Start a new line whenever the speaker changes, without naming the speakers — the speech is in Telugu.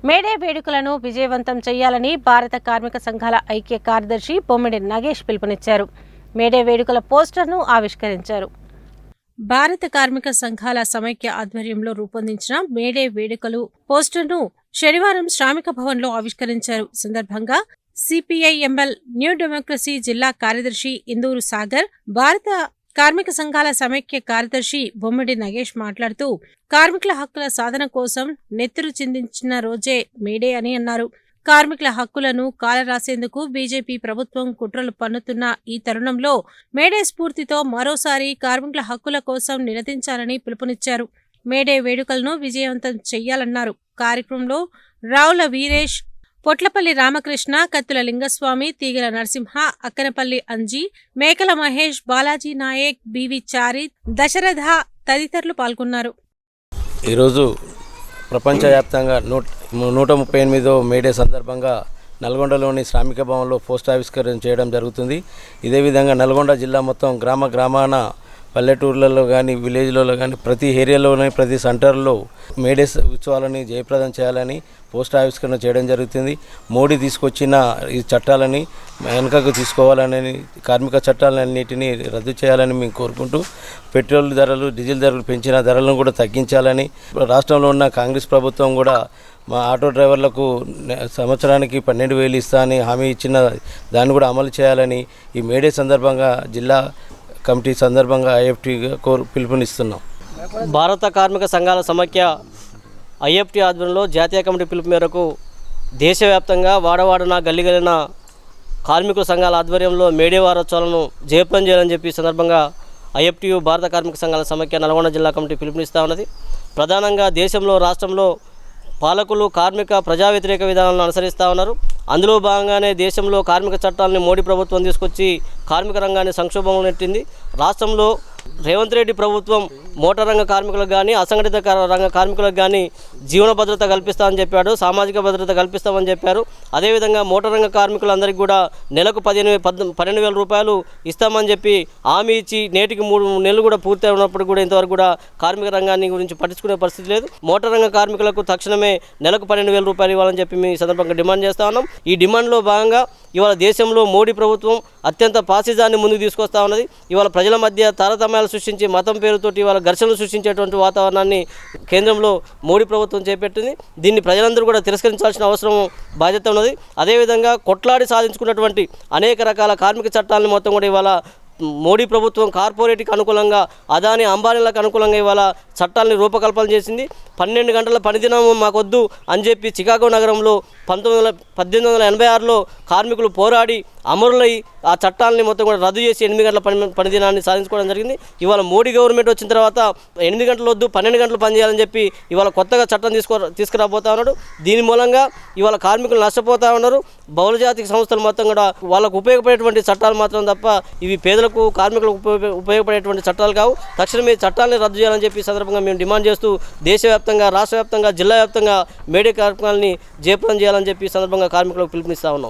మేడే వేడుకలను విజయవంతం చేయాలని భారత కార్మిక సంఘాల ఐక్య కార్యదర్శి బొమ్మిడి నగేష్ పిలుపునిచ్చారు. మేడే వేడుకల పోస్టర్ను ఆవిష్కరించారు. భారత కార్మిక సంఘాల సమైక్య ఆధ్వర్యంలో రూపొందించిన మేడే వేడుకలు పోస్టర్ను శనివారం శ్రామిక భవన్లో ఆవిష్కరించారు. సందర్భంగా సిపిఐఎంఎల్ న్యూ డెమోక్రసీ జిల్లా కార్యదర్శి ఇందూరు సాగర్, భారత కార్మిక సంఘాల సమైక్య కార్యదర్శి బొమ్మిడి నగేష్ మాట్లాడుతూ కార్మికుల హక్కుల సాధన కోసం నెత్తురు చిందించిన రోజే మేడే అని అన్నారు. కార్మికుల హక్కులను కాలరాసేందుకు బీజేపీ ప్రభుత్వం కుట్రలు పన్నుతున్న ఈ తరుణంలో మేడే స్ఫూర్తితో మరోసారి కార్మికుల హక్కుల కోసం నినదించాలని పిలుపునిచ్చారు. మేడే వేడుకలను విజయవంతం చెయ్యాలన్నారు. కార్యక్రమంలో రావుల వీరేష్, పొట్లపల్లి రామకృష్ణ, కత్తుల లింగస్వామి, తీగల నరసింహ, అక్కనపల్లి అంజీ, మేకల మహేష్, బాలాజీ నాయక్, బివి చారి, దశరథ తదితరులు పాల్గొన్నారు.
ఈరోజు ప్రపంచవ్యాప్తంగా 138వ మేడే సందర్భంగా నల్గొండలోని శ్రామిక భవన్లో పోస్ట్ ఆవిష్కరణ చేయడం జరుగుతుంది. ఇదే విధంగా నల్గొండ జిల్లా మొత్తం గ్రామాన పల్లెటూర్లలో కానీ విలేజ్లలో కానీ ప్రతి ఏరియాలోని ప్రతి సెంటర్లో మేడే ఉత్సవాలని జయప్రదం చేయాలని పోస్ట్ ఆవిష్కరణ చేయడం జరుగుతుంది. మోడీ తీసుకొచ్చిన ఈ చట్టాలని వెనుకకు తీసుకోవాలని, కార్మిక చట్టాలన్నిటినీ రద్దు చేయాలని మేము కోరుకుంటూ పెట్రోల్ ధరలు, డీజిల్ ధరలు పెంచిన ధరలను కూడా తగ్గించాలని, రాష్ట్రంలో ఉన్న కాంగ్రెస్ ప్రభుత్వం కూడా మా ఆటో డ్రైవర్లకు సంవత్సరానికి 12,000 ఇస్తా అని హామీ ఇచ్చిన దాన్ని కూడా అమలు చేయాలని ఈ మేడే సందర్భంగా జిల్లా కమిటీ సందర్భంగా ఐఎఫ్టీగా పిలుపునిస్తున్నాం.
భారత కార్మిక సంఘాల సమైక్య ఐఎఫ్టీ ఆధ్వర్యంలో జాతీయ కమిటీ పిలుపు మేరకు దేశవ్యాప్తంగా వాడవాడన గల్లిగలిన కార్మికుల సంఘాల ఆధ్వర్యంలో మేడే వారోత్సవాలను జయప్రదం చేయాలని చెప్పి సందర్భంగా ఐఎఫ్టీయు భారత కార్మిక సంఘాల సమైక్య నల్గొండ జిల్లా కమిటీ పిలుపునిస్తూ ఉన్నది. ప్రధానంగా దేశంలో, రాష్ట్రంలో పాలకులు కార్మిక ప్రజా వ్యతిరేక విధానాలను అనుసరిస్తూ ఉన్నారు. అందులో భాగంగానే దేశంలో కార్మిక చట్టాలని మోడీ ప్రభుత్వం తీసుకొచ్చి కార్మిక రంగాన్ని సంక్షోభంలో నెట్టింది. రాష్ట్రంలో రేవంత్ రెడ్డి ప్రభుత్వం మోటార్ రంగ కార్మికులకు కానీ, అసంఘటిత రంగ కార్మికులకు కానీ జీవన భద్రత కల్పిస్తామని చెప్పాడు, సామాజిక భద్రత కల్పిస్తామని చెప్పారు. అదేవిధంగా మోటార్ రంగ కార్మికులందరికీ కూడా నెలకు 12,000 రూపాయలు ఇస్తామని చెప్పి హామీ ఇచ్చి నేటికి 3 నెలలు కూడా పూర్తి ఉన్నప్పుడు కూడా ఇంతవరకు కూడా కార్మిక రంగాన్ని గురించి పట్టించుకునే పరిస్థితి లేదు. మోటార్ రంగ కార్మికులకు తక్షణమే నెలకు 12,000 రూపాయలు ఇవ్వాలని చెప్పి మీ సందర్భంగా డిమాండ్ చేస్తా ఉన్నాం. ఈ డిమాండ్లో భాగంగా ఇవాళ దేశంలో మోడీ ప్రభుత్వం అత్యంత ఫాసిజాన్ని ముందుకు తీసుకొస్తా ఉన్నది. ఇవాళ ప్రజల మధ్య తారతమ్యాలు సృష్టించి మతం పేరుతోటి ఇవాళ ఘర్షణలు సృష్టించేటువంటి వాతావరణాన్ని కేంద్రంలో మోడీ ప్రభుత్వం చేపట్టింది. దీన్ని ప్రజలందరూ కూడా తిరస్కరించాల్సిన అవసరం, బాధ్యత ఉన్నది. అదేవిధంగా కొట్లాడి సాధించుకున్నటువంటి అనేక రకాల కార్మిక చట్టాలను మొత్తం కూడా ఇవాళ మోడీ ప్రభుత్వం కార్పొరేట్కి అనుకూలంగా, అదాని అంబానీలకు అనుకూలంగా ఇవాళ చట్టాలని రూపకల్పన చేసింది. 12 గంటల పనిదినం మాకొద్దు అని చెప్పి చికాగో నగరంలో 1886లో కార్మికులు పోరాడి అమరులై ఆ చట్టాలని మొత్తం కూడా రద్దు చేసి 8 గంటల పనిదినాన్ని సాధించుకోవడం జరిగింది. ఇవాళ మోడీ గవర్నమెంట్ వచ్చిన తర్వాత 8 గంటలు వద్దు 12 గంటలు పనిచేయాలని చెప్పి ఇవాళ కొత్తగా చట్టం తీసుకురాబోతా ఉన్నాడు. దీని మూలంగా ఇవాళ కార్మికులు నష్టపోతూ ఉన్నారు. బహుళజాతిక సంస్థలు మొత్తం కూడా వాళ్ళకు ఉపయోగపడేటువంటి చట్టాలు మాత్రం తప్ప ఇవి పేదలకు, కార్మికులకు ఉపయోగపడేటువంటి చట్టాలు కావు. తక్షణమే చట్టాలని రద్దు చేయాలని చెప్పి సందర్భంగా మేము డిమాండ్ చేస్తూ దేశవ్యాప్తంగా, రాష్ట్ర వ్యాప్తంగా, జిల్లా వ్యాప్తంగా మేడే కార్యక్రమాలని జయప్రదం చేయాలని చెప్పి సందర్భంగా కార్మికులకు పిలుపునిస్తా ఉన్నాం.